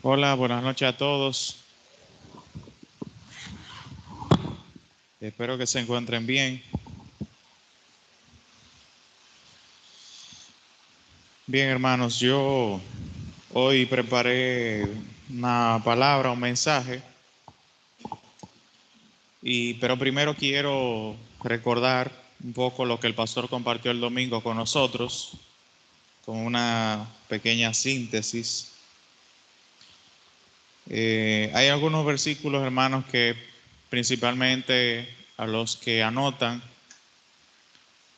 Hola, buenas noches a todos. Espero que se encuentren bien. Bien, hermanos, yo hoy preparé una palabra, un mensaje, pero primero quiero recordar un poco lo que el pastor compartió el domingo con nosotros, con una pequeña síntesis. Hay algunos versículos, hermanos, que principalmente a los que anotan,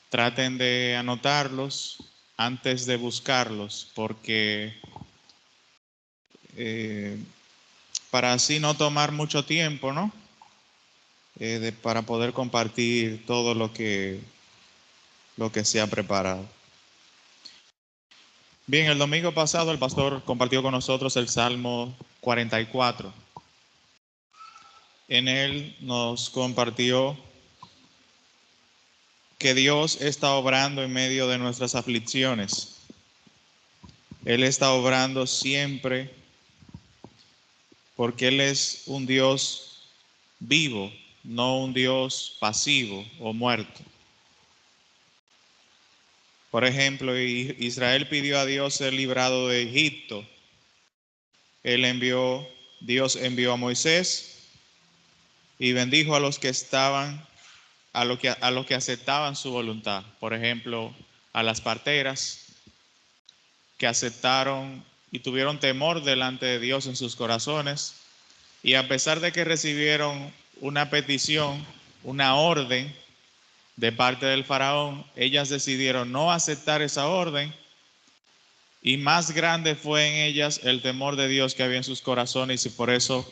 traten de anotarlos antes de buscarlos, porque para así no tomar mucho tiempo, ¿no? Para poder compartir todo lo que se ha preparado. Bien, el domingo pasado el pastor compartió con nosotros el Salmo 44. En él nos compartió que Dios está obrando en medio de nuestras aflicciones. Él está obrando siempre porque Él es un Dios vivo, no un Dios pasivo o muerto. Por ejemplo, Israel pidió a Dios ser librado de Egipto. Dios envió a Moisés y bendijo a los que estaban, a los que aceptaban su voluntad. Por ejemplo, a las parteras que aceptaron y tuvieron temor delante de Dios en sus corazones. Y a pesar de que recibieron una petición, una orden de parte del faraón, ellas decidieron no aceptar esa orden. Y más grande fue en ellas el temor de Dios que había en sus corazones, y por eso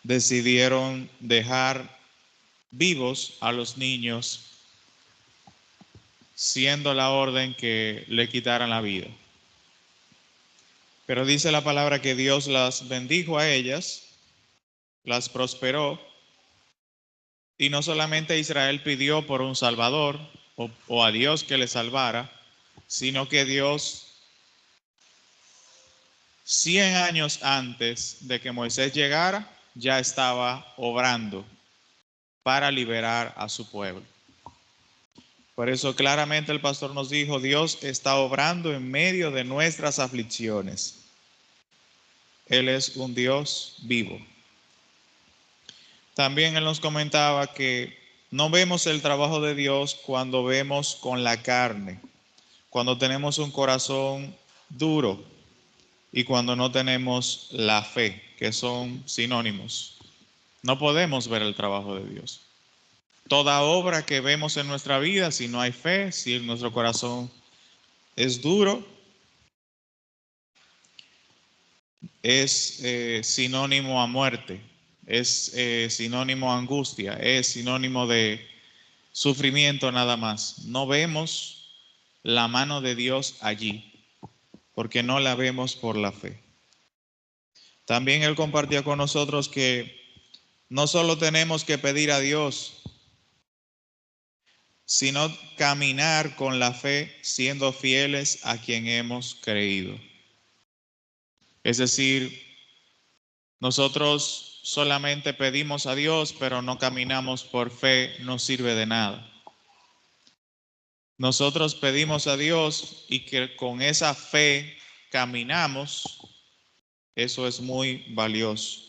decidieron dejar vivos a los niños, siendo la orden que le quitaran la vida. Pero dice la palabra que Dios las bendijo a ellas, las prosperó, y no solamente Israel pidió por un Salvador o a Dios que le salvara, sino que Dios 100 años antes de que Moisés llegara, ya estaba obrando para liberar a su pueblo. Por eso claramente el pastor nos dijo, Dios está obrando en medio de nuestras aflicciones. Él es un Dios vivo. También él nos comentaba que no vemos el trabajo de Dios cuando vemos con la carne, cuando tenemos un corazón duro y cuando no tenemos la fe, que son sinónimos. No podemos ver el trabajo de Dios. Toda obra que vemos en nuestra vida, si no hay fe, si nuestro corazón es duro, es sinónimo a muerte, es sinónimo a angustia, es sinónimo de sufrimiento nada más. No vemos la mano de Dios allí, porque no la vemos por la fe. También Él compartió con nosotros que no solo tenemos que pedir a Dios, sino caminar con la fe siendo fieles a quien hemos creído. Es decir, nosotros solamente pedimos a Dios, pero no caminamos por fe, no sirve de nada. Nosotros pedimos a Dios y que con esa fe caminamos, eso es muy valioso.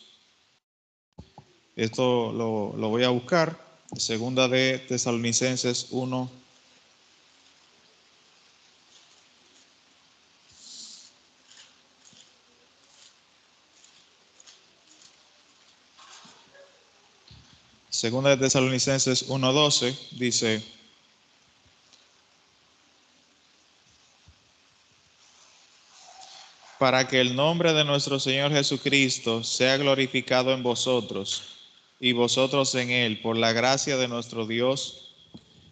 Esto lo voy a buscar, segunda de Tesalonicenses 1. Segunda de Tesalonicenses 1:12 dice, para que el nombre de nuestro Señor Jesucristo sea glorificado en vosotros y vosotros en Él, por la gracia de nuestro Dios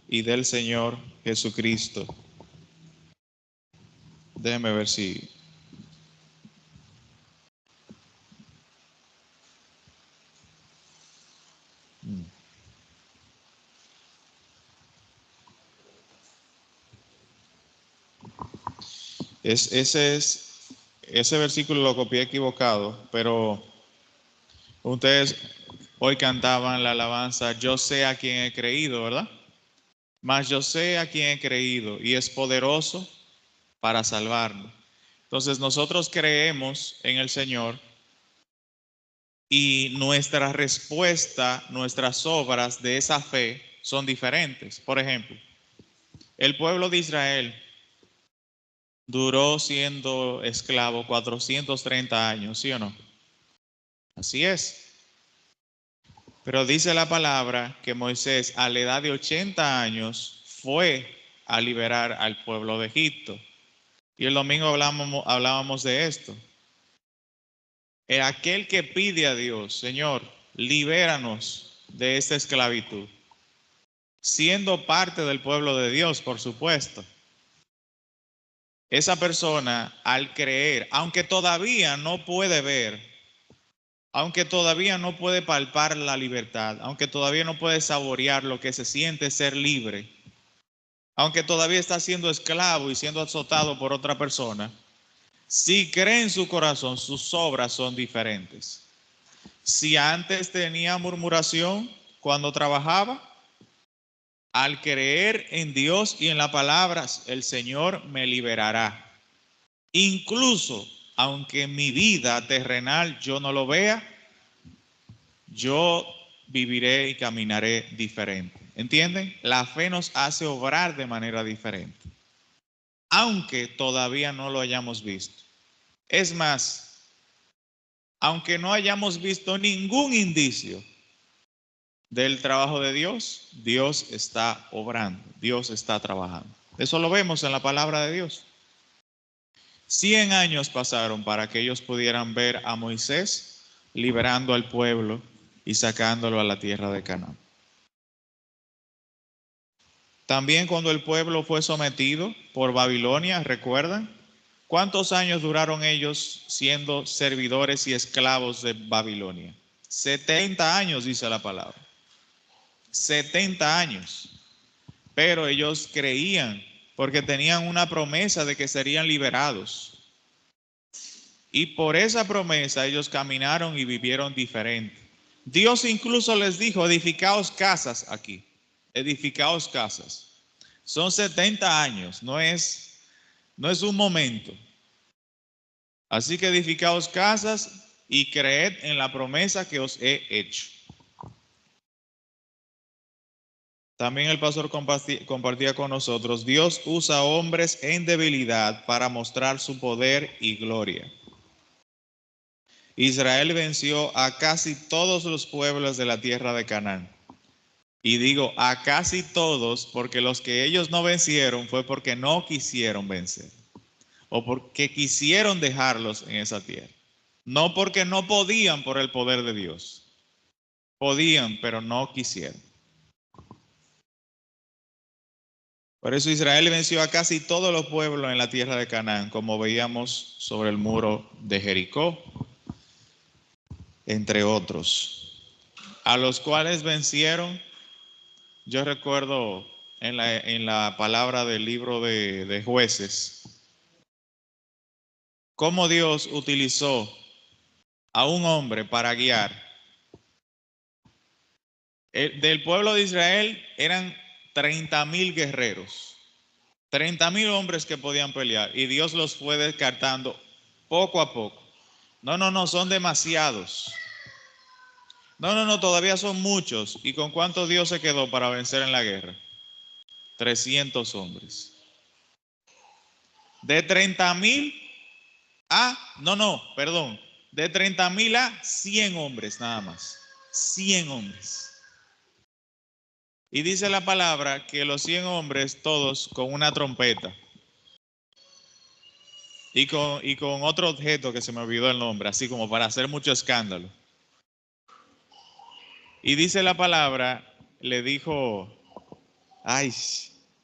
y del Señor Jesucristo. Déjenme ver si... Ese es ese versículo lo copié equivocado, pero ustedes hoy cantaban la alabanza, yo sé a quién he creído, ¿verdad? Mas yo sé a quién he creído y es poderoso para salvarnos. Entonces nosotros creemos en el Señor y nuestra respuesta, nuestras obras de esa fe son diferentes. Por ejemplo, el pueblo de Israel duró siendo esclavo 430 años, ¿sí o no? Así es. Pero dice la palabra que Moisés a la edad de 80 años fue a liberar al pueblo de Egipto. Y el domingo hablábamos de esto. Aquel que pide a Dios, Señor, libéranos de esta esclavitud, siendo parte del pueblo de Dios, por supuesto. Esa persona, al creer, aunque todavía no puede ver, aunque todavía no puede palpar la libertad, aunque todavía no puede saborear lo que se siente ser libre, aunque todavía está siendo esclavo y siendo azotado por otra persona, si cree en su corazón, sus obras son diferentes. Si antes tenía murmuración cuando trabajaba, al creer en Dios y en la palabra, el Señor me liberará. Incluso, aunque mi vida terrenal yo no lo vea, yo viviré y caminaré diferente. ¿Entienden? La fe nos hace obrar de manera diferente, aunque todavía no lo hayamos visto. Es más, aunque no hayamos visto ningún indicio del trabajo de Dios, Dios está obrando, Dios está trabajando. Eso lo vemos en la palabra de Dios. 100 años pasaron para que ellos pudieran ver a Moisés liberando al pueblo y sacándolo a la tierra de Canaán. También cuando el pueblo fue sometido por Babilonia, ¿recuerdan? ¿Cuántos años duraron ellos siendo servidores y esclavos de Babilonia? 70 años, dice la palabra. 70 años. Pero ellos creían porque tenían una promesa de que serían liberados. Y por esa promesa ellos caminaron y vivieron diferente. Dios incluso les dijo, edificaos casas aquí, edificaos casas. Son 70 años, no es un momento. Así que edificaos casas y creed en la promesa que os he hecho. También el pastor compartía con nosotros, Dios usa hombres en debilidad para mostrar su poder y gloria. Israel venció a casi todos los pueblos de la tierra de Canaán. Y digo a casi todos porque los que ellos no vencieron fue porque no quisieron vencer o porque quisieron dejarlos en esa tierra. No porque no podían por el poder de Dios. Podían, pero no quisieron. Por eso Israel venció a casi todos los pueblos en la tierra de Canaán, como veíamos sobre el muro de Jericó, entre otros, a los cuales vencieron. Yo recuerdo en la palabra del libro de Jueces, cómo Dios utilizó a un hombre para guiar. Del pueblo de Israel eran 30,000 guerreros, 30,000 hombres que podían pelear, y Dios los fue descartando poco a poco. No, son demasiados. No, todavía son muchos. ¿Y con cuántos Dios se quedó para vencer en la guerra? 300 hombres. De 30,000 perdón. De 30,000 a 100 hombres nada más. 100 hombres. Y dice la palabra que los 100 hombres, todos con una trompeta. Y con otro objeto que se me olvidó el nombre, así como para hacer mucho escándalo. Y dice la palabra, le dijo, ay,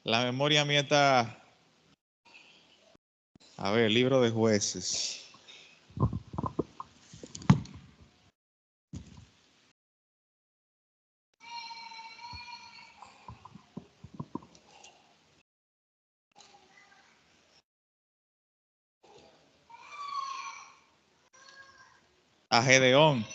la memoria mía está, a ver, libro de Jueces. a Gedeón.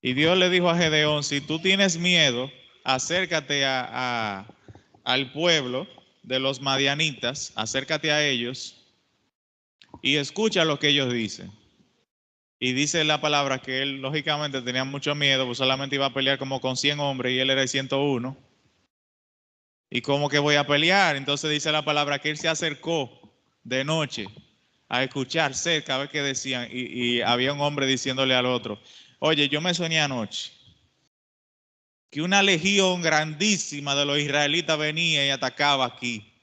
Y Dios le dijo a Gedeón, si tú tienes miedo, acércate al pueblo de los madianitas, acércate a ellos y escucha lo que ellos dicen. Y dice la palabra que él lógicamente tenía mucho miedo, pues solamente iba a pelear como con 100 hombres y él era el 101. ¿Y cómo que voy a pelear? Entonces dice la palabra que él se acercó de noche a escuchar cerca a ver qué decían. Y había un hombre diciéndole al otro, oye, yo me soñé anoche que una legión grandísima de los israelitas venía y atacaba aquí.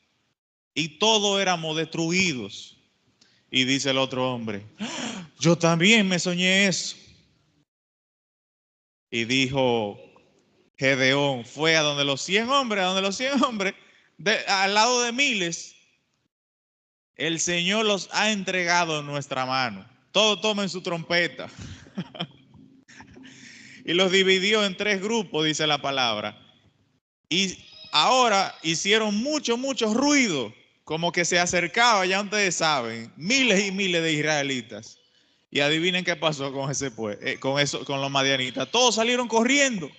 Y todos éramos destruidos. Y dice el otro hombre, yo también me soñé eso. Y dijo Gedeón, fue a donde los 100 hombres, al lado de miles, el Señor los ha entregado en nuestra mano. Todos tomen su trompeta. Y los dividió en 3 grupos, dice la palabra. Y ahora hicieron mucho ruido, como que se acercaba, ya ustedes saben, miles y miles de israelitas. Y adivinen qué pasó con con los madianitas. Todos salieron corriendo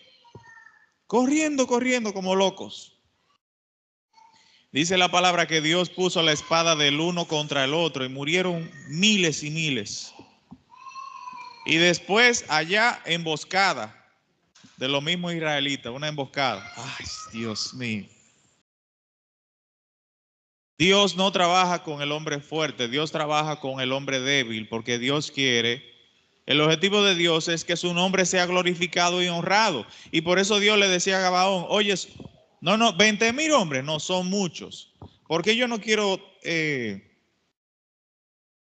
como locos. Dice la palabra que Dios puso la espada del uno contra el otro y murieron miles y miles. Y después allá emboscada de los mismos israelitas, una emboscada. Ay, Dios mío. Dios no trabaja con el hombre fuerte, Dios trabaja con el hombre débil, porque Dios quiere, el objetivo de Dios es que su nombre sea glorificado y honrado. Y por eso Dios le decía a Gabaón, oye, no, 20,000 hombres, no, son muchos. Porque yo no quiero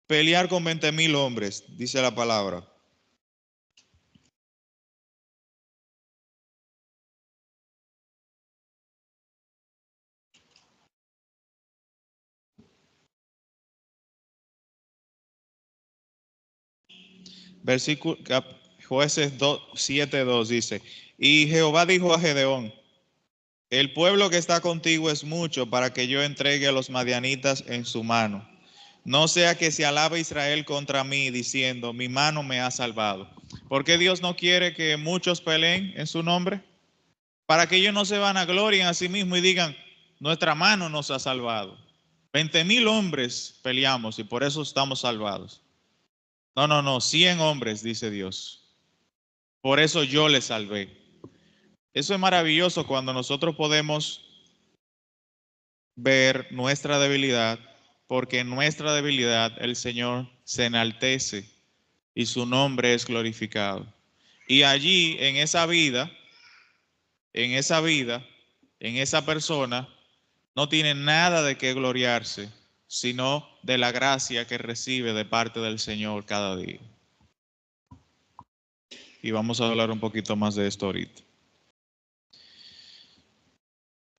pelear con 20,000 hombres, dice la palabra. Versículo, Jueces 7:2 dice, y Jehová dijo a Gedeón, el pueblo que está contigo es mucho para que yo entregue a los madianitas en su mano. No sea que se alabe Israel contra mí diciendo, mi mano me ha salvado. ¿Por qué Dios no quiere que muchos peleen en su nombre? Para que ellos no se vanaglorien a sí mismos y digan, nuestra mano nos ha salvado. 20,000 hombres peleamos y por eso estamos salvados. No, 100 hombres, dice Dios. Por eso yo les salvé. Eso es maravilloso cuando nosotros podemos ver nuestra debilidad, porque en nuestra debilidad el Señor se enaltece y su nombre es glorificado. Y allí, en esa vida, en esa persona, no tiene nada de qué gloriarse, sino de la gracia que recibe de parte del Señor cada día. Y vamos a hablar un poquito más de esto ahorita.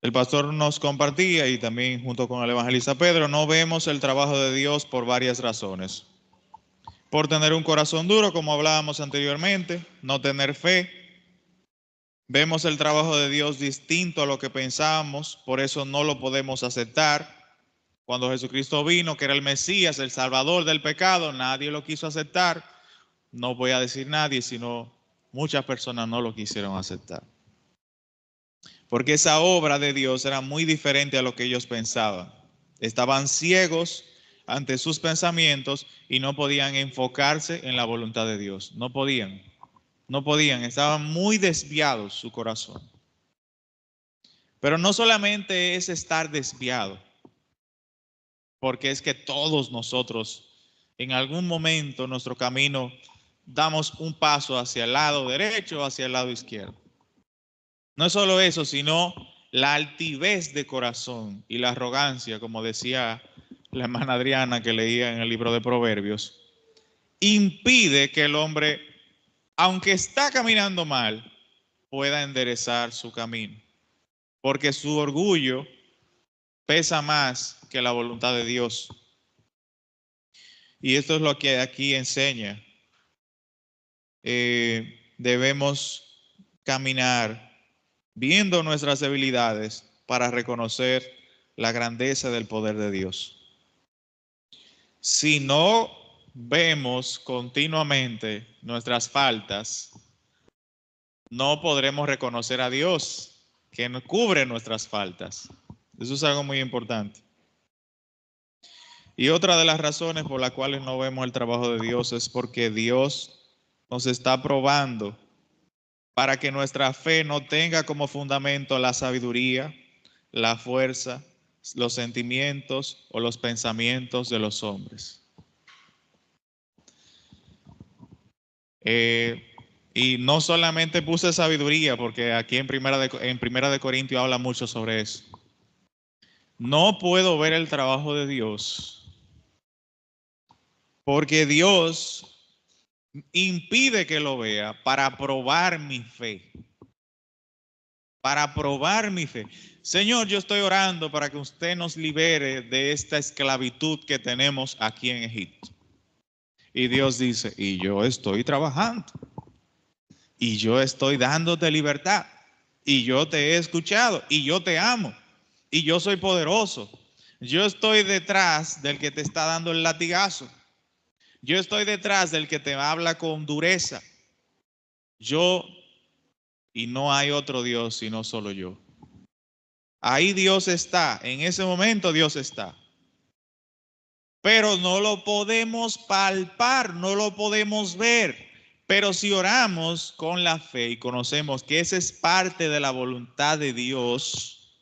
El pastor nos compartía, y también junto con el evangelista Pedro, no vemos el trabajo de Dios por varias razones. Por tener un corazón duro, como hablábamos anteriormente, no tener fe. Vemos el trabajo de Dios distinto a lo que pensábamos, por eso no lo podemos aceptar. Cuando Jesucristo vino, que era el Mesías, el Salvador del pecado, nadie lo quiso aceptar. No voy a decir nadie, sino muchas personas no lo quisieron aceptar. Porque esa obra de Dios era muy diferente a lo que ellos pensaban. Estaban ciegos ante sus pensamientos y no podían enfocarse en la voluntad de Dios. No podían, estaban muy desviados su corazón. Pero no solamente es estar desviado, porque es que todos nosotros en algún momento en nuestro camino damos un paso hacia el lado derecho o hacia el lado izquierdo. No es solo eso, sino la altivez de corazón y la arrogancia, como decía la hermana Adriana que leía en el libro de Proverbios, impide que el hombre, aunque está caminando mal, pueda enderezar su camino. Porque su orgullo pesa más que la voluntad de Dios. Y esto es lo que aquí enseña. Debemos caminar viendo nuestras debilidades para reconocer la grandeza del poder de Dios. Si no vemos continuamente nuestras faltas, no podremos reconocer a Dios que nos cubre nuestras faltas. Eso es algo muy importante. Y otra de las razones por las cuales no vemos el trabajo de Dios es porque Dios nos está probando para que nuestra fe no tenga como fundamento la sabiduría, la fuerza, los sentimientos o los pensamientos de los hombres. Y no solamente puse sabiduría, porque aquí en Primera de Corintios habla mucho sobre eso. No puedo ver el trabajo de Dios porque Dios impide que lo vea para probar mi fe. Para probar mi fe. Señor, yo estoy orando para que usted nos libere de esta esclavitud que tenemos aquí en Egipto. Y Dios dice, y yo estoy trabajando. Y yo estoy dándote libertad. Y yo te he escuchado. Y yo te amo. Y yo soy poderoso. Yo estoy detrás del que te está dando el latigazo. Yo estoy detrás del que te habla con dureza. Y no hay otro Dios sino solo yo. Ahí Dios está, en ese momento Dios está. Pero no lo podemos palpar, no lo podemos ver. Pero si oramos con la fe y conocemos que esa es parte de la voluntad de Dios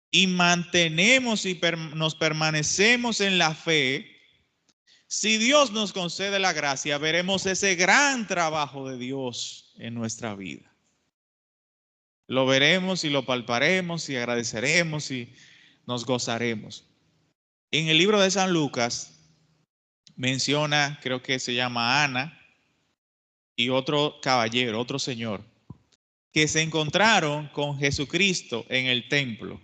y mantenemos y nos permanecemos en la fe, si Dios nos concede la gracia, veremos ese gran trabajo de Dios en nuestra vida. Lo veremos y lo palparemos y agradeceremos y nos gozaremos. En el libro de San Lucas menciona, creo que se llama Ana y otro caballero, otro señor, que se encontraron con Jesucristo en el templo.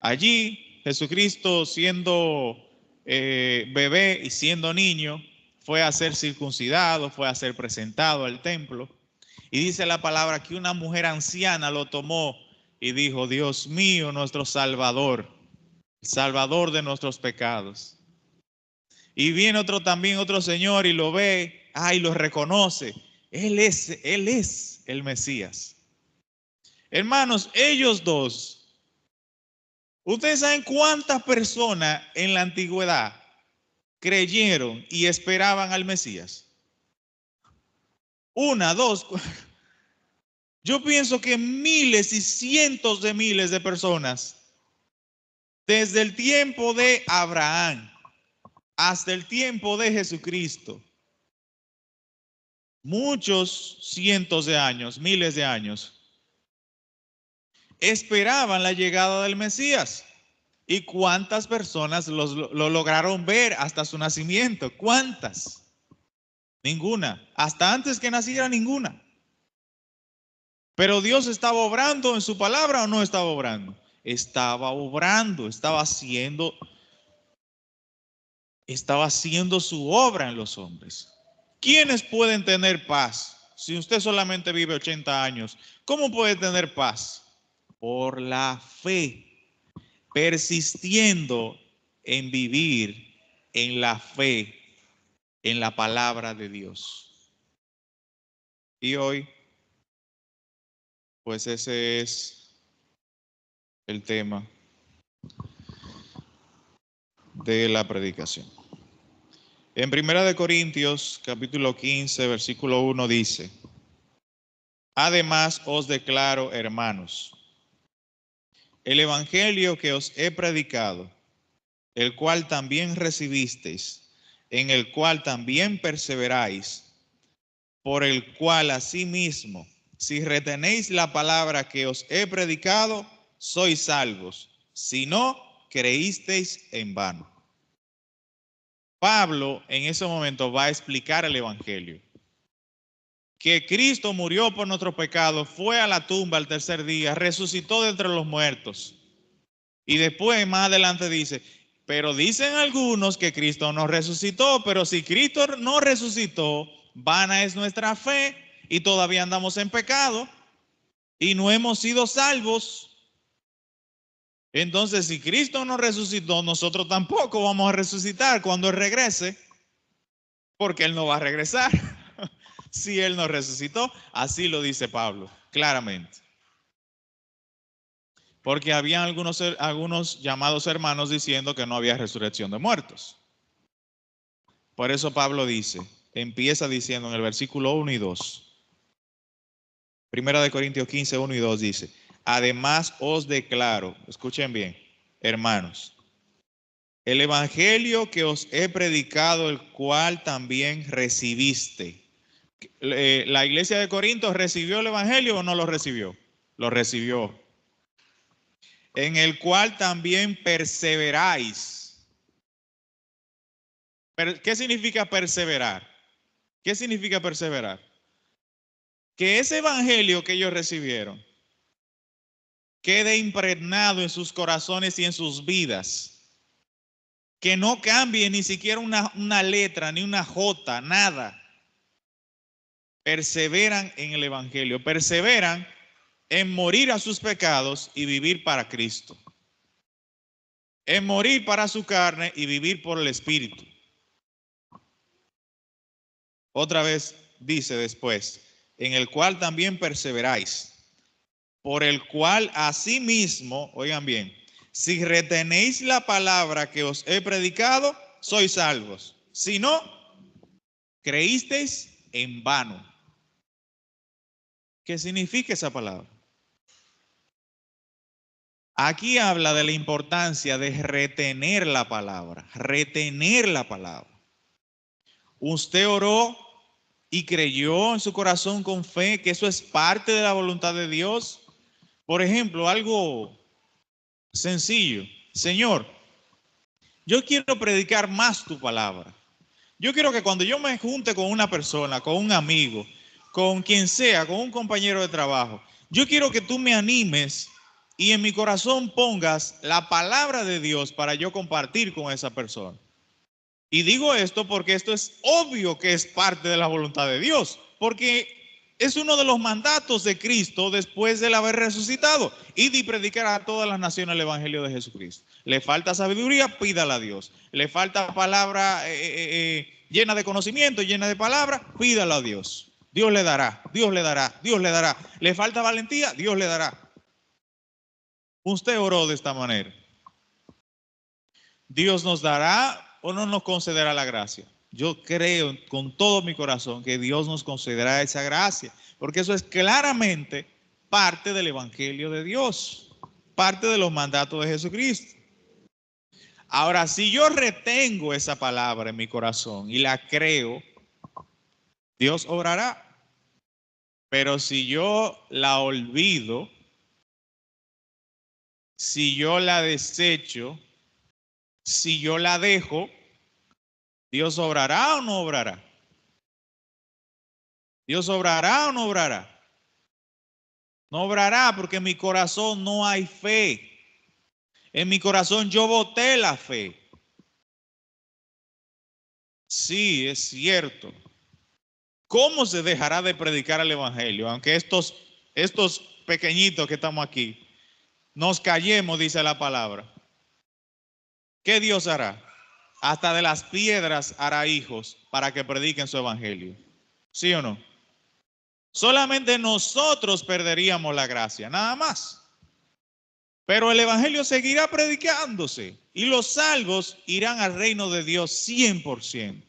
Allí Jesucristo, siendo bebé y siendo niño, fue a ser circuncidado, fue a ser presentado al templo. Y dice la palabra que una mujer anciana lo tomó y dijo, Dios mío, nuestro Salvador, el Salvador de nuestros pecados. Y viene otro señor y lo ve, y lo reconoce. Él es el Mesías. Hermanos, ellos dos, ¿ustedes saben cuántas personas en la antigüedad creyeron y esperaban al Mesías? Una, dos. Yo pienso que miles y cientos de miles de personas, desde el tiempo de Abraham hasta el tiempo de Jesucristo, muchos cientos de años, miles de años, esperaban la llegada del Mesías. ¿Y cuántas personas lo lograron ver hasta su nacimiento? ¿Cuántas? Ninguna. Hasta antes que naciera, ninguna. Pero Dios estaba obrando en su palabra o no estaba obrando. Estaba obrando, estaba haciendo su obra en los hombres. ¿Quiénes pueden tener paz? Si usted solamente vive 80 años, ¿cómo puede tener paz? Por la fe, persistiendo en vivir en la fe, en la palabra de Dios. Y hoy, pues ese es el tema de la predicación. En 1 Corintios, capítulo 15, versículo 1 dice, además os declaro, hermanos, el evangelio que os he predicado, el cual también recibisteis, en el cual también perseveráis, por el cual asimismo, si retenéis la palabra que os he predicado, sois salvos, si no, creísteis en vano. Pablo en ese momento va a explicar el evangelio. Que Cristo murió por nuestros pecados, fue a la tumba al tercer día, resucitó de entre los muertos. Y después, más adelante dice, pero dicen algunos que Cristo no resucitó, pero si Cristo no resucitó, vana es nuestra fe y todavía andamos en pecado y no hemos sido salvos. Entonces, si Cristo no resucitó, nosotros tampoco vamos a resucitar cuando Él regrese, porque Él no va a regresar. Si Él no resucitó, así lo dice Pablo, claramente. Porque había algunos llamados hermanos diciendo que no había resurrección de muertos. Por eso Pablo dice, empieza diciendo en el versículo 1 y 2. Primera de Corintios 15, 1 y 2 dice, además os declaro, escuchen bien, hermanos, el evangelio que os he predicado, el cual también recibiste. ¿La iglesia de Corinto recibió el evangelio o no lo recibió? Lo recibió. En el cual también perseveráis. ¿Qué significa perseverar? ¿Qué significa perseverar? Que ese evangelio que ellos recibieron quede impregnado en sus corazones y en sus vidas. Que no cambie ni siquiera una letra, ni una jota, nada. Perseveran en el evangelio, perseveran en morir a sus pecados y vivir para Cristo. En morir para su carne y vivir por el Espíritu. Otra vez dice después, en el cual también perseveráis, por el cual asimismo, oigan bien, si retenéis la palabra que os he predicado, sois salvos. Si no, creísteis en vano. ¿Qué significa esa palabra? Aquí habla de la importancia de retener la palabra, retener la palabra. Usted oró y creyó en su corazón con fe que eso es parte de la voluntad de Dios. Por ejemplo, algo sencillo. Señor, yo quiero predicar más tu palabra. Yo quiero que cuando yo me junte con una persona, con un amigo, con quien sea, con un compañero de trabajo, yo quiero que tú me animes y en mi corazón pongas la palabra de Dios para yo compartir con esa persona. Y digo esto porque esto es obvio que es parte de la voluntad de Dios, porque es uno de los mandatos de Cristo después de haber resucitado. Id y predicar a todas las naciones el evangelio de Jesucristo. Le falta sabiduría, pídala a Dios. Le falta palabra llena de conocimiento, llena de palabra, pídala a Dios. Dios le dará, Dios le dará, Dios le dará. Le falta valentía, Dios le dará. Usted oró de esta manera. Dios nos dará o no nos concederá la gracia. Yo creo con todo mi corazón que Dios nos concederá esa gracia, porque eso es claramente parte del Evangelio de Dios, parte de los mandatos de Jesucristo. Ahora, si yo retengo esa palabra en mi corazón y la creo, Dios obrará. Pero si yo la olvido, si yo la desecho, si yo la dejo, ¿Dios obrará o no obrará? ¿Dios obrará o no obrará? No obrará porque en mi corazón no hay fe. En mi corazón yo boté la fe. Sí, es cierto. ¿Cómo se dejará de predicar el evangelio? Aunque estos pequeñitos que estamos aquí nos callemos, dice la palabra. ¿Qué Dios hará? Hasta de las piedras hará hijos para que prediquen su evangelio. ¿Sí o no? Solamente nosotros perderíamos la gracia, nada más. Pero el evangelio seguirá predicándose y los salvos irán al reino de Dios 100%.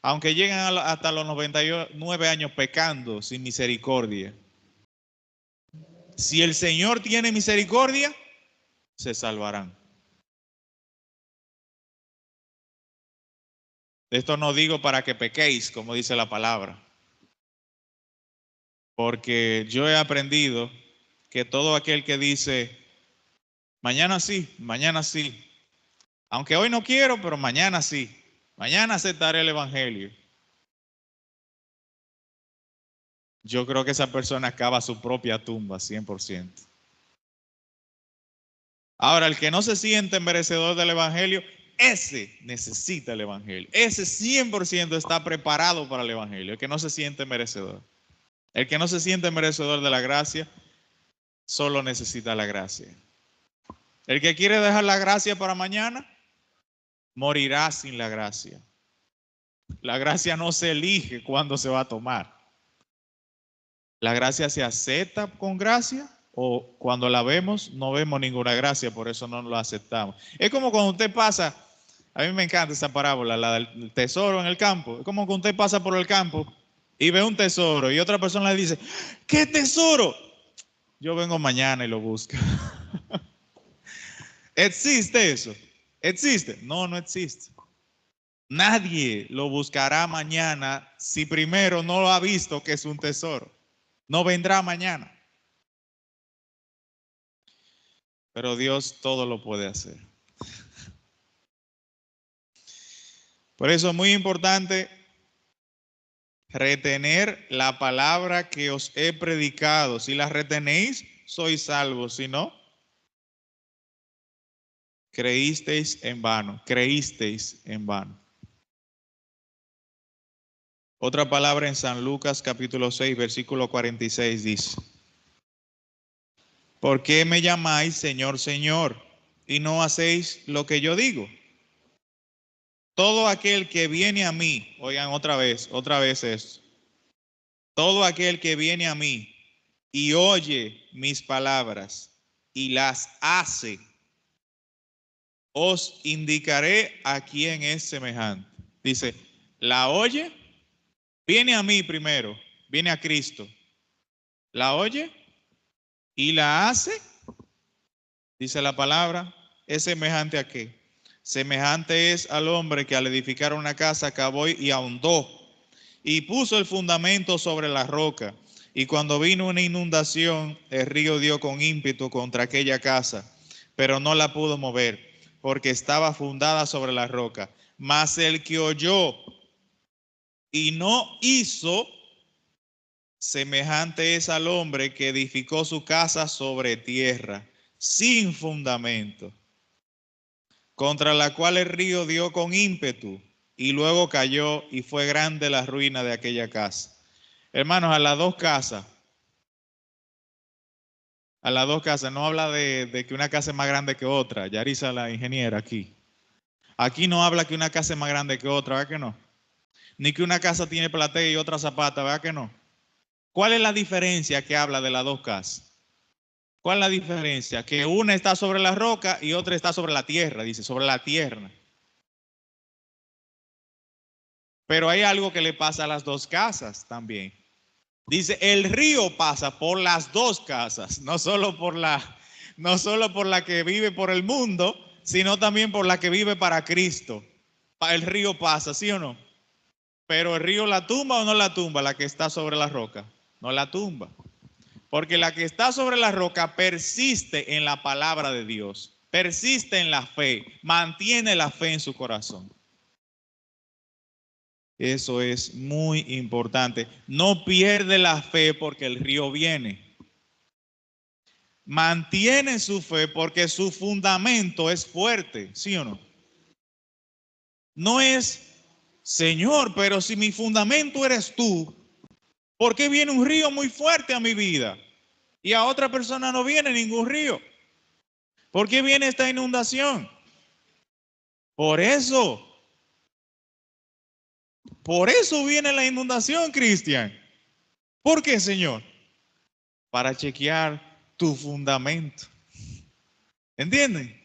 Aunque lleguen hasta los 99 años pecando sin misericordia. Si el Señor tiene misericordia, se salvarán. Esto no digo para que pequéis, como dice la palabra. Porque yo he aprendido que todo aquel que dice, mañana sí, aunque hoy no quiero, pero mañana sí, mañana aceptaré el evangelio. Yo creo que esa persona acaba su propia tumba 100%. Ahora, el que no se siente merecedor del evangelio, ese necesita el evangelio. Ese 100% está preparado para el evangelio, el que no se siente merecedor. El que no se siente merecedor de la gracia, solo necesita la gracia. El que quiere dejar la gracia para mañana, morirá sin la gracia. La gracia no se elige cuándo se va a tomar. La gracia se acepta con gracia o cuando la vemos no vemos ninguna gracia, por eso no la aceptamos. Es como cuando usted pasa, a mí me encanta esa parábola, la del tesoro en el campo. Es como cuando usted pasa por el campo y ve un tesoro y otra persona le dice, ¿qué tesoro? Yo vengo mañana y lo busco. ¿Existe eso? ¿Existe? No, no existe. Nadie lo buscará mañana si primero no lo ha visto que es un tesoro. No vendrá mañana. Pero Dios todo lo puede hacer. Por eso es muy importante retener la palabra que os he predicado. Si la retenéis, sois salvos. Si no, creísteis en vano. Creísteis en vano. Otra palabra en San Lucas capítulo 6, versículo 46 dice, ¿por qué me llamáis Señor, Señor, y no hacéis lo que yo digo? Todo aquel que viene a mí, oigan otra vez esto. Todo aquel que viene a mí y oye mis palabras y las hace, os indicaré a quién es semejante. Dice, la oye, viene a mí primero, viene a Cristo. La oye y la hace, dice la palabra, es semejante a qué. Semejante es al hombre que al edificar una casa cavó y ahondó y puso el fundamento sobre la roca. Y cuando vino una inundación, el río dio con ímpetu contra aquella casa, pero no la pudo mover, porque estaba fundada sobre la roca. Mas el que oyó y no hizo, semejante es al hombre que edificó su casa sobre tierra, sin fundamento, contra la cual el río dio con ímpetu, y luego cayó, y fue grande la ruina de aquella casa. Hermanos, a las dos casas, no habla de que una casa es más grande que otra. Yarisa, la ingeniera, aquí. Aquí no habla que una casa es más grande que otra, ¿verdad que no? Ni que una casa tiene platea y otra zapata, ¿verdad que no? ¿Cuál es la diferencia que habla de las dos casas? ¿Cuál es la diferencia? Que una está sobre la roca y otra está sobre la tierra, dice, sobre la tierra. Pero hay algo que le pasa a las dos casas también. Dice, el río pasa por las dos casas, no solo por la que vive por el mundo, sino también por la que vive para Cristo. El río pasa, ¿sí o no? Pero el río la tumba o no la tumba, la que está sobre la roca. No la tumba. Porque la que está sobre la roca persiste en la palabra de Dios, persiste en la fe, mantiene la fe en su corazón. Eso es muy importante. No pierde la fe porque el río viene. Mantiene su fe porque su fundamento es fuerte, ¿sí o no? No es, Señor, pero si mi fundamento eres tú, ¿por qué viene un río muy fuerte a mi vida? Y a otra persona no viene ningún río. ¿Por qué viene esta inundación? Por eso viene la inundación, Cristian. ¿Por qué, Señor? Para chequear tu fundamento. ¿Entienden?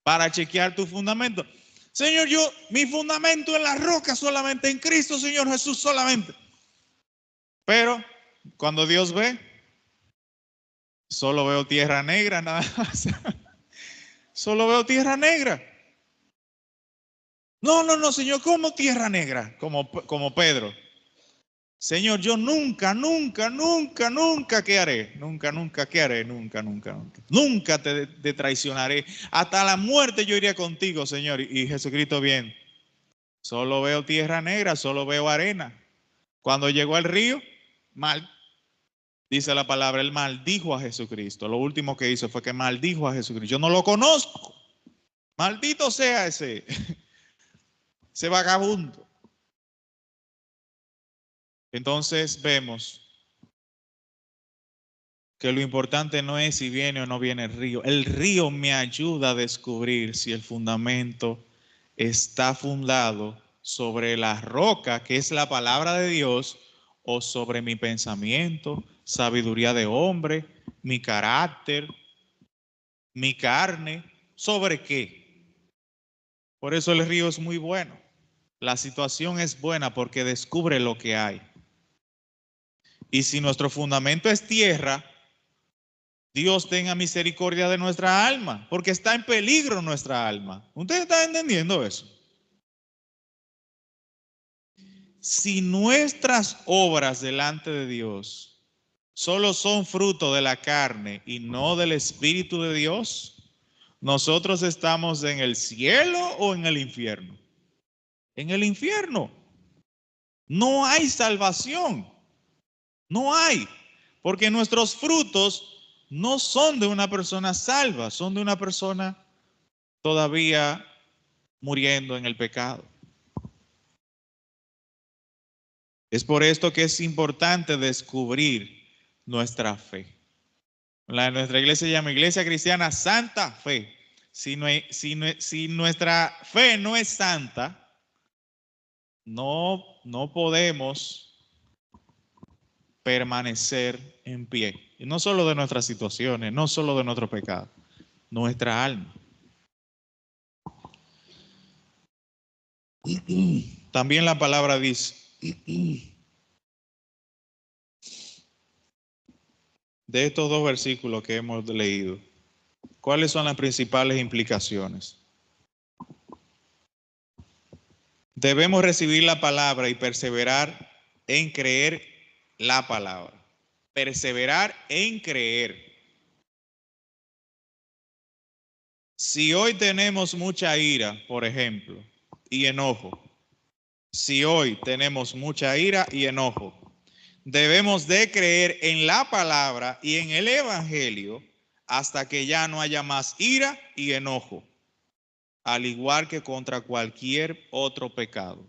Para chequear tu fundamento. Señor, mi fundamento en la roca solamente, en Cristo, Señor Jesús solamente. Pero cuando Dios ve, solo veo tierra negra nada más. Solo veo tierra negra. No, Señor, ¿cómo tierra negra? Como Pedro. Señor, yo nunca, ¿qué haré? ¿Qué haré? Nunca te traicionaré. Hasta la muerte yo iré contigo, Señor. Y Jesucristo bien. Solo veo tierra negra, solo veo arena. Cuando llegó al río, mal, dice la palabra, él maldijo a Jesucristo. Lo último que hizo fue que maldijo a Jesucristo. Yo no lo conozco. Maldito sea ese vagabundo. Entonces vemos que lo importante no es si viene o no viene el río. El río me ayuda a descubrir si el fundamento está fundado sobre la roca, que es la palabra de Dios, o sobre mi pensamiento, sabiduría de hombre, mi carácter, mi carne. ¿Sobre qué? Por eso el río es muy bueno. La situación es buena porque descubre lo que hay. Y si nuestro fundamento es tierra, Dios tenga misericordia de nuestra alma, porque está en peligro nuestra alma. ¿Ustedes están entendiendo eso? Si nuestras obras delante de Dios solo son fruto de la carne y no del Espíritu de Dios, ¿nosotros estamos en el cielo o en el infierno? En el infierno. No hay salvación. No hay. Porque nuestros frutos no son de una persona salva, son de una persona todavía muriendo en el pecado. Es por esto que es importante descubrir nuestra fe. Nuestra iglesia se llama Iglesia Cristiana Santa Fe. Si nuestra fe no es santa, no podemos permanecer en pie. Y no solo de nuestras situaciones, no solo de nuestro pecado, nuestra alma. También la palabra dice, de estos dos versículos que hemos leído, ¿cuáles son las principales implicaciones? Debemos recibir la palabra y perseverar en creer la palabra. Perseverar en creer. Si hoy tenemos mucha ira, por ejemplo, y enojo, si hoy tenemos mucha ira y enojo, debemos de creer en la palabra y en el evangelio hasta que ya no haya más ira y enojo, al igual que contra cualquier otro pecado.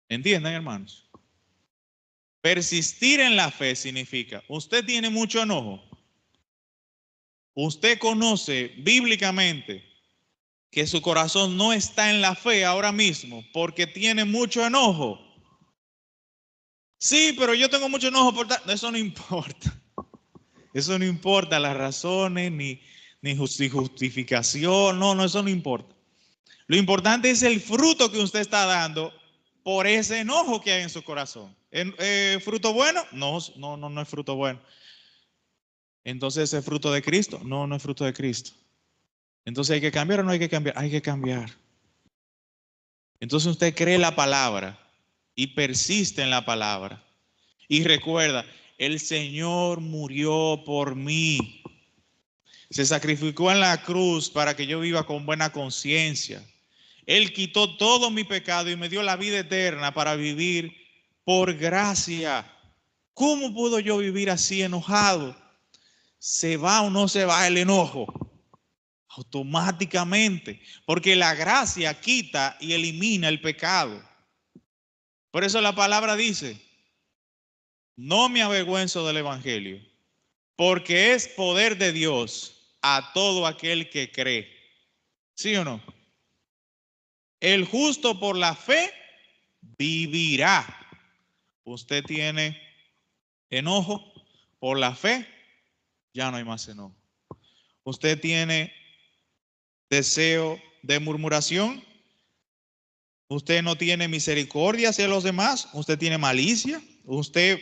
¿Entienden, hermanos? Persistir en la fe significa, usted tiene mucho enojo, usted conoce bíblicamente que su corazón no está en la fe ahora mismo porque tiene mucho enojo. Sí, pero yo tengo mucho enojo por tal. Eso no importa. Eso no importa las razones ni justificación. No, eso no importa. Lo importante es el fruto que usted está dando por ese enojo que hay en su corazón. ¿Fruto bueno? No es fruto bueno. Entonces, ¿es fruto de Cristo? No es fruto de Cristo. Entonces, ¿hay que cambiar o no hay que cambiar? Hay que cambiar. Entonces usted cree la palabra y persiste en la palabra. Y recuerda, el Señor murió por mí. Se sacrificó en la cruz para que yo viva con buena conciencia. Él quitó todo mi pecado y me dio la vida eterna para vivir por gracia. ¿Cómo puedo yo vivir así enojado? ¿Se va o no se va el enojo? Automáticamente, porque la gracia quita y elimina el pecado. Por eso la palabra dice, no me avergüenzo del evangelio, porque es poder de Dios a todo aquel que cree. ¿Sí o no? El justo por la fe vivirá. Usted tiene enojo, por la fe ya no hay más enojo. Usted tiene deseo de murmuración, usted no tiene misericordia hacia los demás, usted tiene malicia, usted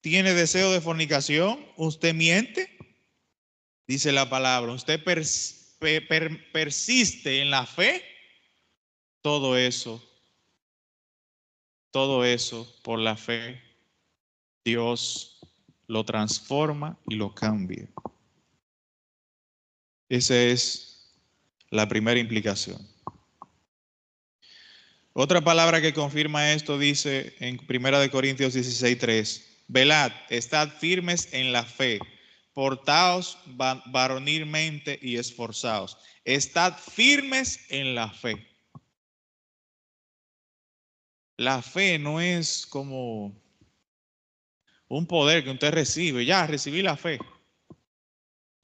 tiene deseo de fornicación, usted miente, dice la palabra, usted persiste en la fe, todo eso por la fe, Dios lo transforma y lo cambia. Esa es la primera implicación. Otra palabra que confirma esto dice en 1 Corintios 16:3, velad, estad firmes en la fe, portaos varonilmente y esforzaos. Estad firmes en la fe. La fe no es como un poder que usted recibe. Ya recibí la fe.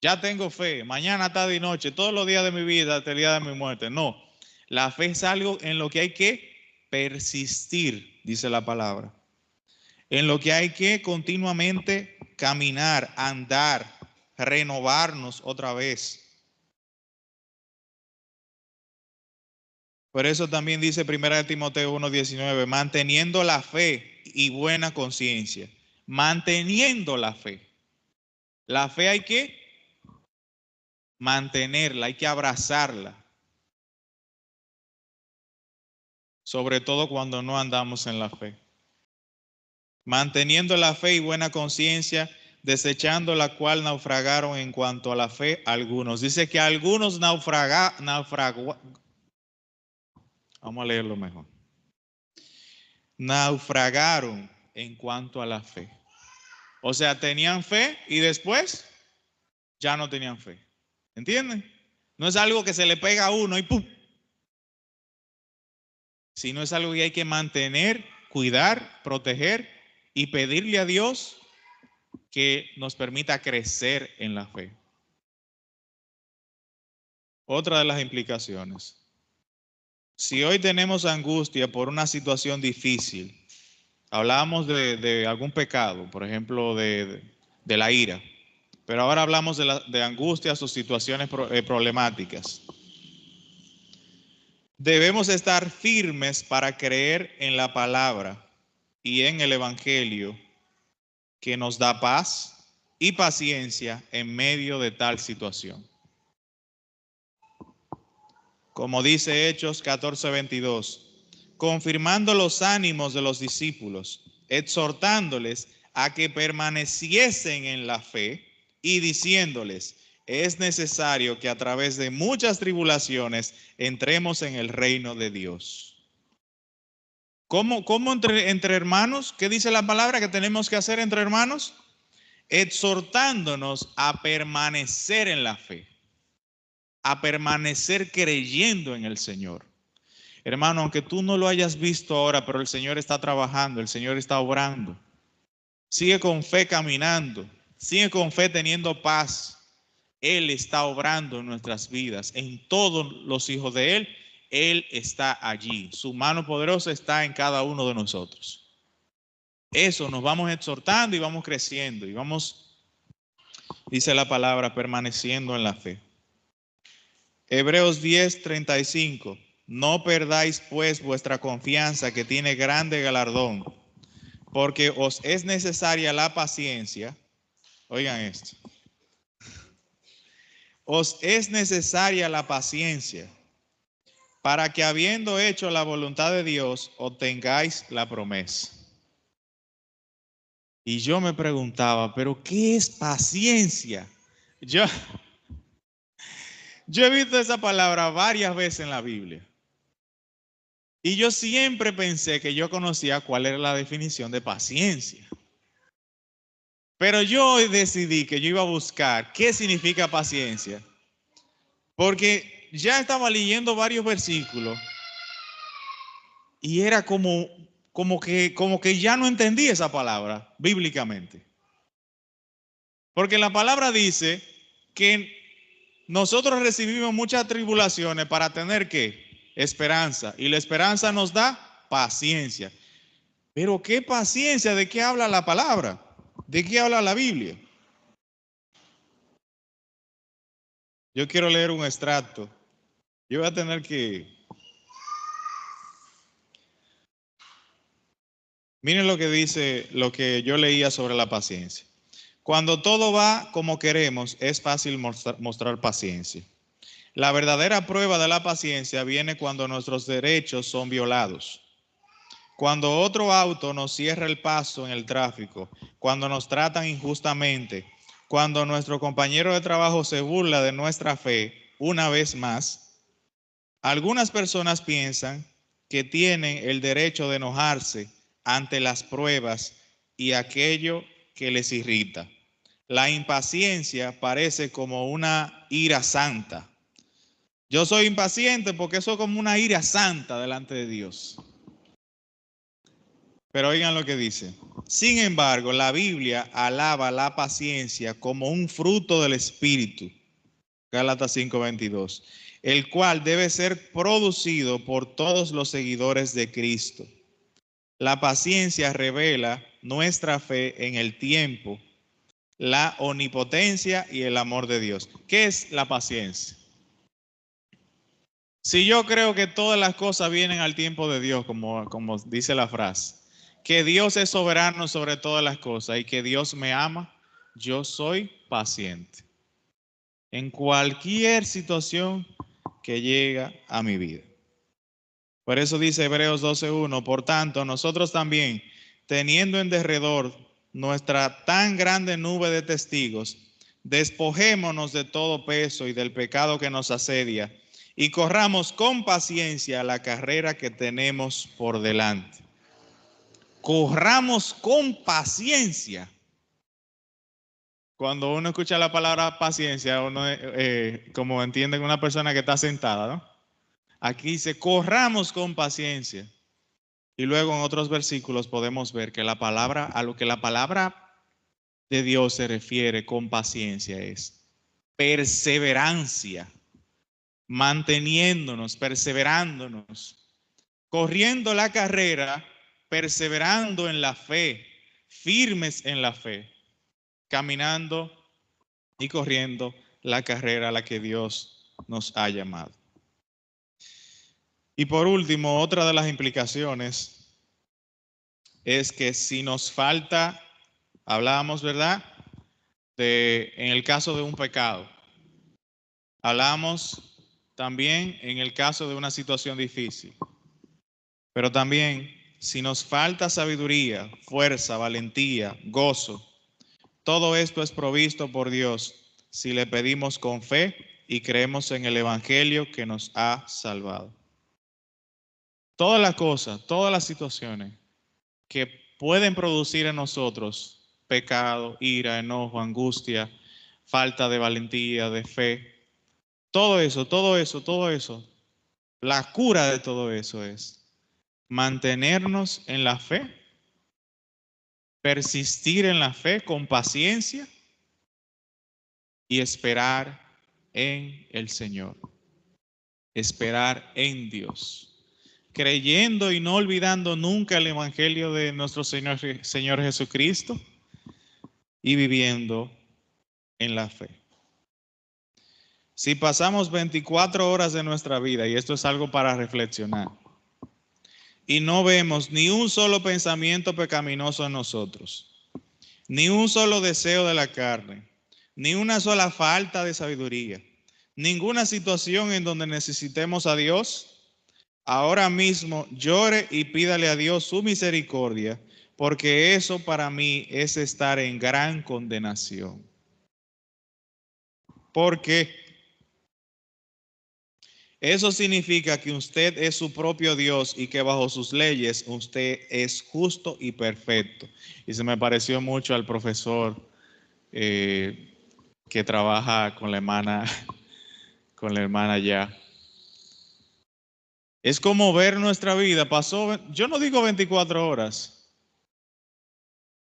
Ya tengo fe. Mañana, tarde y noche, todos los días de mi vida, hasta el día de mi muerte. No. La fe es algo en lo que hay que persistir, dice la palabra. En lo que hay que continuamente caminar, andar, renovarnos otra vez. Por eso también dice 1 Timoteo 1:19, manteniendo la fe y buena conciencia. Manteniendo la fe. La fe hay que mantenerla, hay que abrazarla. Sobre todo cuando no andamos en la fe. Manteniendo la fe y buena conciencia, desechando la cual naufragaron en cuanto a la fe algunos. Dice que algunos vamos a leerlo mejor. Naufragaron en cuanto a la fe. O sea, tenían fe y después ya no tenían fe. ¿Entienden? No es algo que se le pega a uno y ¡pum! Sino es algo que hay que mantener, cuidar, proteger y pedirle a Dios que nos permita crecer en la fe. Otra de las implicaciones. Si hoy tenemos angustia por una situación difícil, hablábamos de algún pecado, por ejemplo, de la ira, pero ahora hablamos de angustias o situaciones problemáticas. Debemos estar firmes para creer en la palabra y en el Evangelio que nos da paz y paciencia en medio de tal situación. Como dice Hechos 14:22, confirmando los ánimos de los discípulos, exhortándoles a que permaneciesen en la fe y diciéndoles, es necesario que a través de muchas tribulaciones entremos en el reino de Dios. ¿Cómo entre hermanos? ¿Qué dice la palabra que tenemos que hacer entre hermanos? Exhortándonos a permanecer en la fe, a permanecer creyendo en el Señor. Hermano, aunque tú no lo hayas visto ahora, pero el Señor está trabajando, el Señor está obrando. Sigue con fe caminando, sigue con fe teniendo paz. Él está obrando en nuestras vidas, en todos los hijos de Él está allí. Su mano poderosa está en cada uno de nosotros. Eso, nos vamos exhortando y vamos creciendo y vamos, dice la palabra, permaneciendo en la fe. Hebreos 10:35. No perdáis pues vuestra confianza, que tiene grande galardón, porque os es necesaria la paciencia. Oigan esto. Os es necesaria la paciencia, para que habiendo hecho la voluntad de Dios, obtengáis la promesa. Y yo me preguntaba, ¿pero qué es paciencia? Yo he visto esa palabra varias veces en la Biblia. Y yo siempre pensé que yo conocía cuál era la definición de paciencia. Pero yo decidí que yo iba a buscar qué significa paciencia. Porque ya estaba leyendo varios versículos y era como que ya no entendí esa palabra bíblicamente. Porque la palabra dice que nosotros recibimos muchas tribulaciones para tener ¿qué? Esperanza. Y la esperanza nos da paciencia. Pero ¿qué paciencia? ¿De qué habla la palabra? ¿De qué habla la Biblia? Yo quiero leer un extracto. Yo voy a tener que... Miren lo que dice, lo que yo leía sobre la paciencia. Cuando todo va como queremos, es fácil mostrar paciencia. La verdadera prueba de la paciencia viene cuando nuestros derechos son violados. Cuando otro auto nos cierra el paso en el tráfico, cuando nos tratan injustamente, cuando nuestro compañero de trabajo se burla de nuestra fe una vez más, algunas personas piensan que tienen el derecho de enojarse ante las pruebas y aquello que les irrita. La impaciencia parece como una ira santa. Yo soy impaciente porque eso es como una ira santa delante de Dios. Pero oigan lo que dice. Sin embargo, la Biblia alaba la paciencia como un fruto del Espíritu. Gálatas 5:22. El cual debe ser producido por todos los seguidores de Cristo. La paciencia revela nuestra fe en el tiempo, la omnipotencia y el amor de Dios. ¿Qué es la paciencia? Si yo creo que todas las cosas vienen al tiempo de Dios, como dice la frase, que Dios es soberano sobre todas las cosas y que Dios me ama, yo soy paciente en cualquier situación que llega a mi vida. Por eso dice Hebreos 12:1, por tanto, nosotros también, teniendo en derredor nuestra tan grande nube de testigos, despojémonos de todo peso y del pecado que nos asedia y corramos con paciencia la carrera que tenemos por delante. Corramos con paciencia. Cuando uno escucha la palabra paciencia, uno como entiende que una persona que está sentada, ¿no? Aquí dice, corramos con paciencia. Y luego en otros versículos podemos ver que la palabra, a lo que la palabra de Dios se refiere con paciencia es perseverancia, manteniéndonos, perseverándonos, corriendo la carrera, perseverando en la fe, firmes en la fe, caminando y corriendo la carrera a la que Dios nos ha llamado. Y por último, otra de las implicaciones es que si nos falta, hablábamos, ¿verdad? En el caso de un pecado. Hablamos también en el caso de una situación difícil. Pero también, si nos falta sabiduría, fuerza, valentía, gozo, todo esto es provisto por Dios si le pedimos con fe y creemos en el Evangelio que nos ha salvado. Todas las cosas, todas las situaciones que pueden producir en nosotros pecado, ira, enojo, angustia, falta de valentía, de fe, todo eso, la cura de todo eso es mantenernos en la fe, persistir en la fe con paciencia y esperar en el Señor, esperar en Dios, creyendo y no olvidando nunca el Evangelio de nuestro Señor Jesucristo y viviendo en la fe. Si pasamos 24 horas de nuestra vida, y esto es algo para reflexionar, y no vemos ni un solo pensamiento pecaminoso en nosotros, ni un solo deseo de la carne, ni una sola falta de sabiduría, ninguna situación en donde necesitemos a Dios, ahora mismo llore y pídale a Dios su misericordia, porque eso para mí es estar en gran condenación. Porque eso significa que usted es su propio Dios y que bajo sus leyes usted es justo y perfecto. Y se me pareció mucho al profesor que trabaja con la hermana ya. Es como ver nuestra vida, yo no digo 24 horas,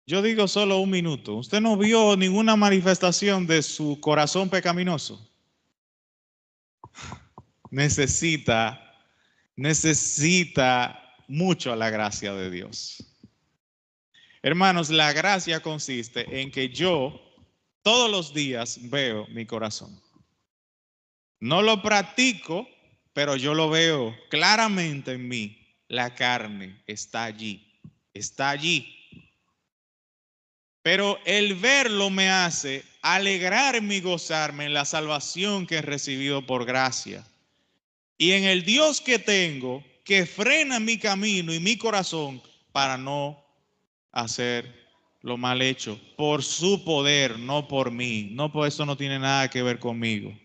yo digo solo un minuto. Usted no vio ninguna manifestación de su corazón pecaminoso. Necesita mucho la gracia de Dios. Hermanos, la gracia consiste en que yo todos los días veo mi corazón. No lo practico, pero yo lo veo claramente en mí. La carne está allí, está allí. Pero el verlo me hace alegrarme y gozarme en la salvación que he recibido por gracia. Y en el Dios que tengo, que frena mi camino y mi corazón para no hacer lo mal hecho, por su poder, no por mí. No, por eso no tiene nada que ver conmigo.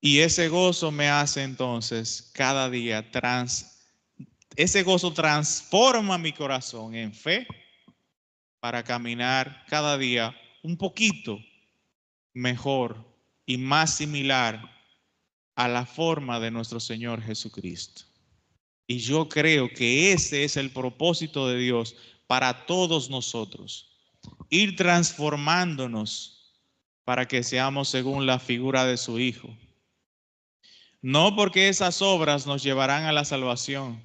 Y ese gozo me hace entonces cada día ese gozo transforma mi corazón en fe para caminar cada día un poquito mejor y más similar a la forma de nuestro Señor Jesucristo. Y yo creo que ese es el propósito de Dios para todos nosotros. Ir transformándonos para que seamos según la figura de su Hijo. No porque esas obras nos llevarán a la salvación,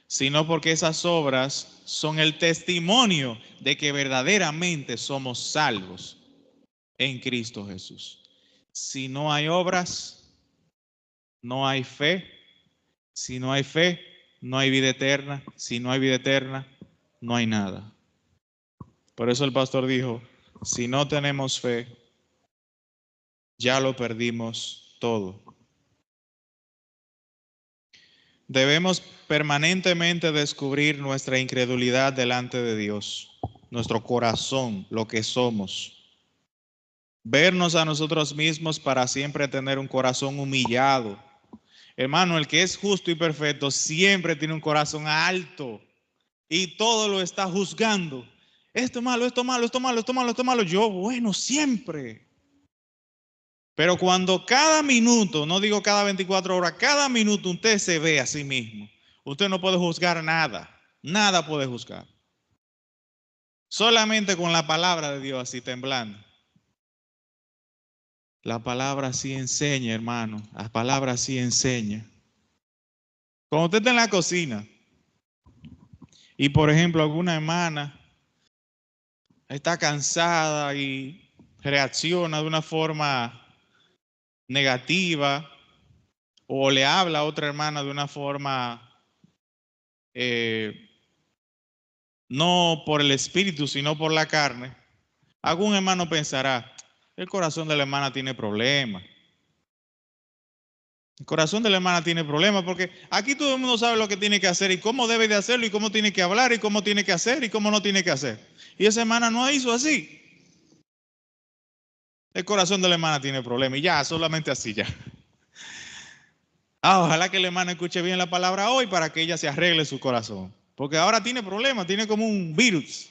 sino porque esas obras son el testimonio de que verdaderamente somos salvos en Cristo Jesús. Si no hay obras, no hay fe. Si no hay fe, no hay vida eterna. Si no hay vida eterna, no hay nada. Por eso el pastor dijo, si no tenemos fe, ya lo perdimos todo. Debemos permanentemente descubrir nuestra incredulidad delante de Dios, nuestro corazón, lo que somos. Vernos a nosotros mismos para siempre tener un corazón humillado. Hermano, el que es justo y perfecto siempre tiene un corazón alto y todo lo está juzgando. Esto es malo, esto es malo, esto es malo, esto es malo, esto es malo. Yo, bueno, siempre. Pero cuando cada minuto, no digo cada 24 horas, cada minuto usted se ve a sí mismo, usted no puede juzgar nada, nada puede juzgar. Solamente con la palabra de Dios así temblando. La palabra sí enseña, hermano, la palabra sí enseña. Cuando usted está en la cocina y, por ejemplo, alguna hermana está cansada y reacciona de una forma negativa o le habla a otra hermana de una forma no por el espíritu, sino por la carne, algún hermano pensará, el corazón de la hermana tiene problemas. El corazón de la hermana tiene problemas porque aquí todo el mundo sabe lo que tiene que hacer y cómo debe de hacerlo y cómo tiene que hablar y cómo tiene que hacer y cómo no tiene que hacer. Y esa hermana no hizo así. El corazón de la hermana tiene problemas y ya, solamente así ya. Ojalá que la hermana escuche bien la palabra hoy para que ella se arregle su corazón. Porque ahora tiene problemas, tiene como un virus.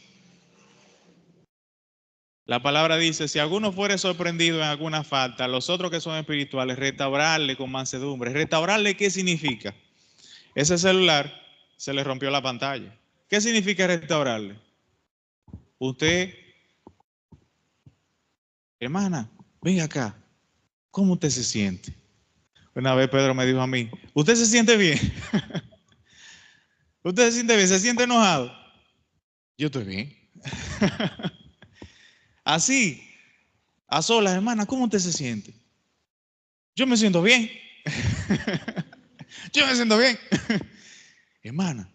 La palabra dice, si alguno fuere sorprendido en alguna falta, los otros que son espirituales, restaurarle con mansedumbre. ¿Restaurarle qué significa? Ese celular se le rompió la pantalla. ¿Qué significa restaurarle? Usted, hermana, venga acá. ¿Cómo usted se siente? Una vez Pedro me dijo a mí, ¿usted se siente bien? ¿Usted se siente bien? ¿Se siente enojado? Yo estoy bien. Así, a solas, hermana, ¿cómo usted se siente? Yo me siento bien. Yo me siento bien. Hermana,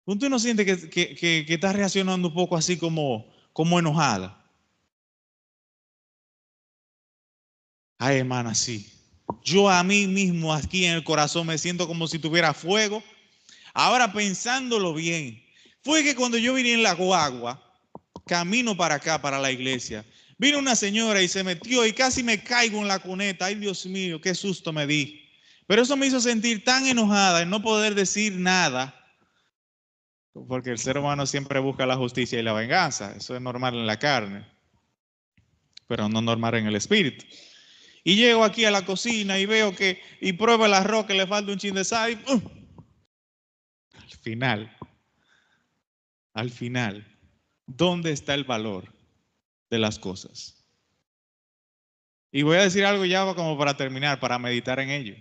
¿usted no siente que está reaccionando un poco así como enojada? Ay, hermana, sí. Yo a mí mismo aquí en el corazón me siento como si tuviera fuego. Ahora pensándolo bien, fue que cuando yo vine en la guagua, camino para acá, para la iglesia, vino una señora y se metió y casi me caigo en la cuneta. Ay, Dios mío, qué susto me di. Pero eso me hizo sentir tan enojada en no poder decir nada, porque el ser humano siempre busca la justicia y la venganza. Eso es normal en la carne, pero no normal en el espíritu. Y llego aquí a la cocina y veo y pruebo el arroz que le falta un chin de sal y al final, ¿dónde está el valor de las cosas? Y voy a decir algo ya como para terminar, para meditar en ello.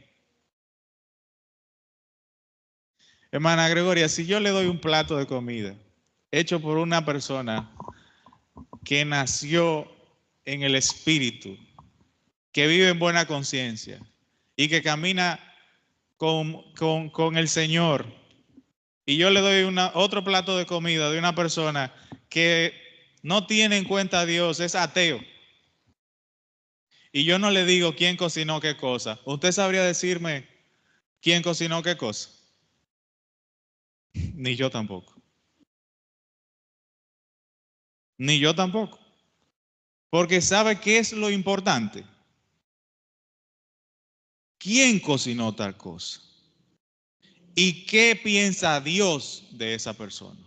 Hermana Gregoria, si yo le doy un plato de comida hecho por una persona que nació en el espíritu, que vive en buena conciencia y que camina con el Señor, y yo le doy otro plato de comida de una persona que no tiene en cuenta a Dios, es ateo, y yo no le digo quién cocinó qué cosa, ¿usted sabría decirme quién cocinó qué cosa? Ni yo tampoco. Ni yo tampoco. Porque ¿sabe qué es lo importante? ¿Quién cocinó tal cosa? ¿Y qué piensa Dios de esa persona?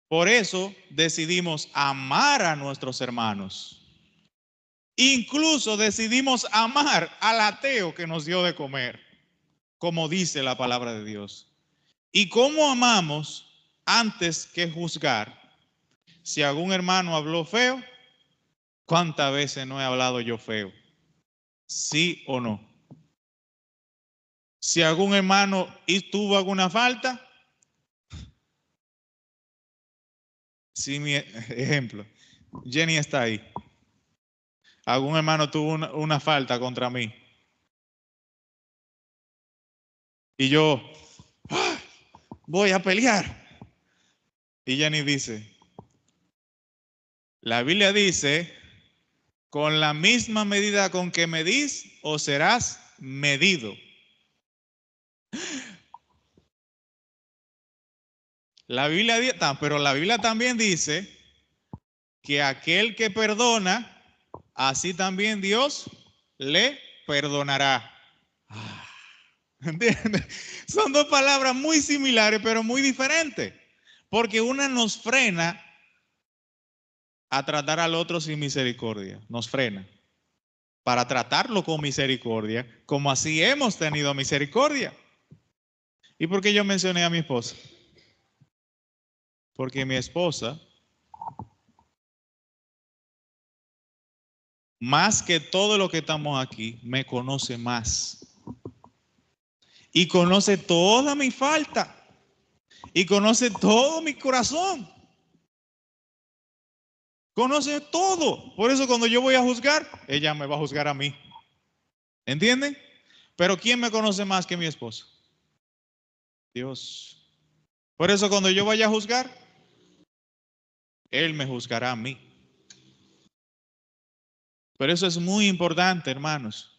Por eso decidimos amar a nuestros hermanos. Incluso decidimos amar al ateo que nos dio de comer. como dice la palabra de Dios. ¿Y cómo amamos antes que juzgar? Si algún hermano habló feo, ¿cuántas veces no he hablado yo feo? ¿Sí o no? Si algún hermano tuvo alguna falta, si mi ejemplo, Jenny está ahí. Algún hermano tuvo una falta contra mí. Y yo voy a pelear. Y Jenny dice, la Biblia dice, con la misma medida con que medís, o serás medido. La Biblia, pero la Biblia también dice que aquel que perdona, así también Dios le perdonará. ¿Entiendes? Son dos palabras muy similares, pero muy diferentes. Porque una nos frena a tratar al otro sin misericordia. Nos frena. Para tratarlo con misericordia, como así hemos tenido misericordia. ¿Y por qué yo mencioné a mi esposa? Porque mi esposa, más que todo lo que estamos aquí, me conoce más. Y conoce toda mi falta. Y conoce todo mi corazón. Conoce todo. Por eso cuando yo voy a juzgar, ella me va a juzgar a mí. ¿Entienden? Pero ¿quién me conoce más que mi esposa? Dios. Por eso cuando yo vaya a juzgar, Él me juzgará a mí. Pero eso es muy importante, hermanos.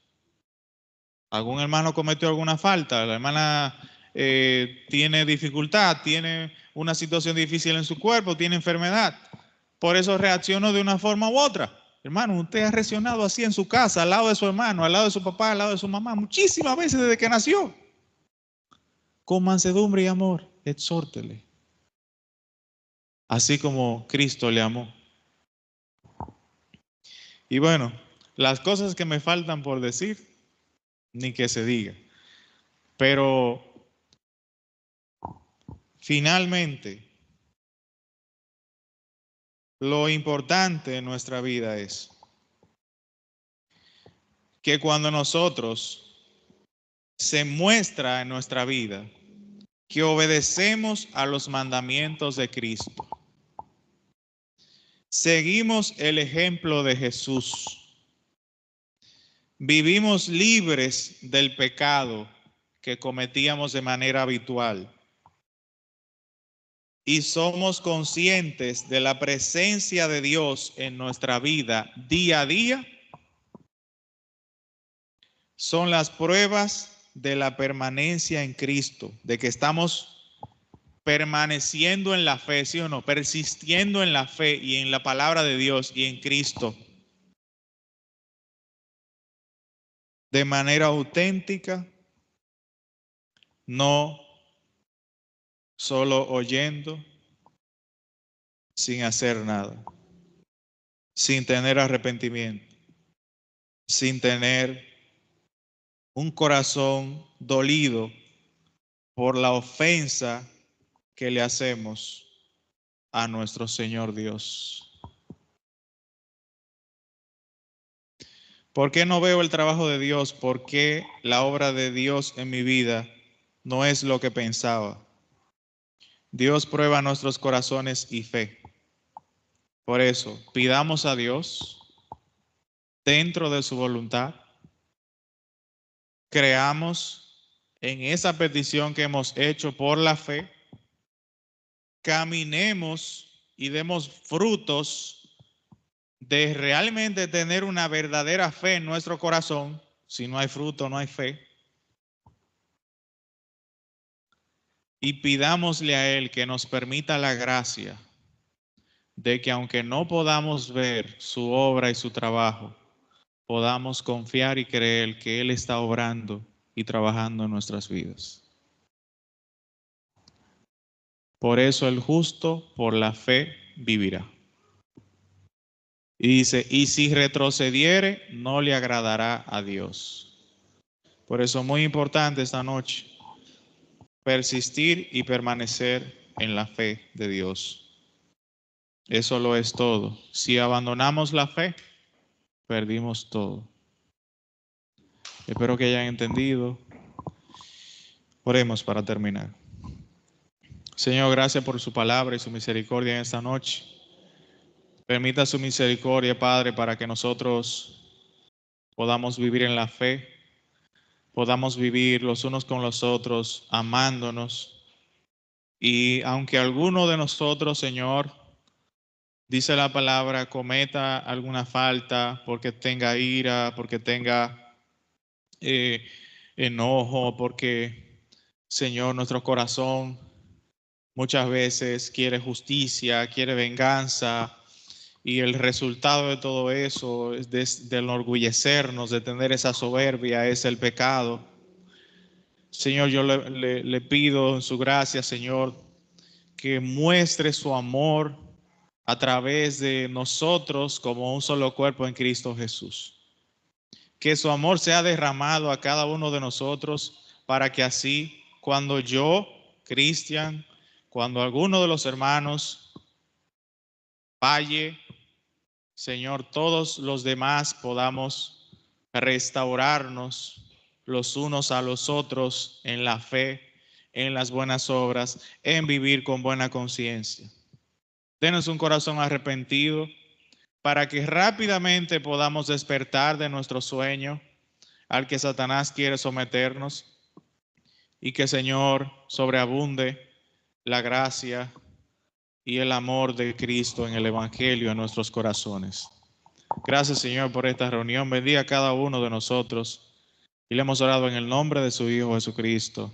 Algún hermano cometió alguna falta, la hermana tiene dificultad, tiene una situación difícil en su cuerpo, tiene enfermedad. Por eso reaccionó de una forma u otra. Hermano, usted ha reaccionado así en su casa, al lado de su hermano, al lado de su papá, al lado de su mamá, muchísimas veces desde que nació. Con mansedumbre y amor, exhórtele. Así como Cristo le amó. Y bueno, las cosas que me faltan por decir, ni que se diga. Pero finalmente, lo importante en nuestra vida es que cuando nosotros se muestra en nuestra vida que obedecemos a los mandamientos de Cristo, seguimos el ejemplo de Jesús, vivimos libres del pecado que cometíamos de manera habitual y somos conscientes de la presencia de Dios en nuestra vida día a día, son las pruebas de la permanencia en Cristo, de que estamos permaneciendo en la fe, ¿sí o no? Persistiendo en la fe y en la palabra de Dios y en Cristo de manera auténtica, no solo oyendo, sin hacer nada, sin tener arrepentimiento, sin tener un corazón dolido por la ofensa que le hacemos a nuestro Señor Dios. ¿Por qué no veo el trabajo de Dios? ¿Por qué la obra de Dios en mi vida no es lo que pensaba? Dios prueba nuestros corazones y fe. Por eso, pidamos a Dios dentro de su voluntad, creamos en esa petición que hemos hecho por la fe, caminemos y demos frutos de realmente tener una verdadera fe en nuestro corazón. Si no hay fruto, no hay fe. Y pidámosle a Él que nos permita la gracia de que aunque no podamos ver su obra y su trabajo, podamos confiar y creer que Él está obrando y trabajando en nuestras vidas. Por eso el justo por la fe vivirá. Y dice, y si retrocediere, no le agradará a Dios. Por eso es muy importante esta noche persistir y permanecer en la fe de Dios. Eso lo es todo. Si abandonamos la fe, perdimos todo. Espero que hayan entendido. Oremos para terminar. Señor, gracias por su palabra y su misericordia en esta noche. Permita su misericordia, Padre, para que nosotros podamos vivir en la fe, podamos vivir los unos con los otros, amándonos. Y aunque alguno de nosotros, Señor, dice la palabra, cometa alguna falta porque tenga ira, porque tenga enojo, porque, Señor, nuestro corazón muchas veces quiere justicia, quiere venganza, y el resultado de todo eso es de enorgullecernos, de tener esa soberbia, es el pecado. Señor, yo le pido en su gracia, Señor, que muestre su amor a través de nosotros como un solo cuerpo en Cristo Jesús. Que su amor sea derramado a cada uno de nosotros para que así, cuando yo, Cristian, cuando alguno de los hermanos falle, Señor, todos los demás podamos restaurarnos los unos a los otros en la fe, en las buenas obras, en vivir con buena conciencia. Denos un corazón arrepentido para que rápidamente podamos despertar de nuestro sueño al que Satanás quiere someternos y que, Señor, sobreabunde la gracia y el amor de Cristo en el Evangelio en nuestros corazones. Gracias, Señor, por esta reunión. Bendiga a cada uno de nosotros y le hemos orado en el nombre de su Hijo Jesucristo.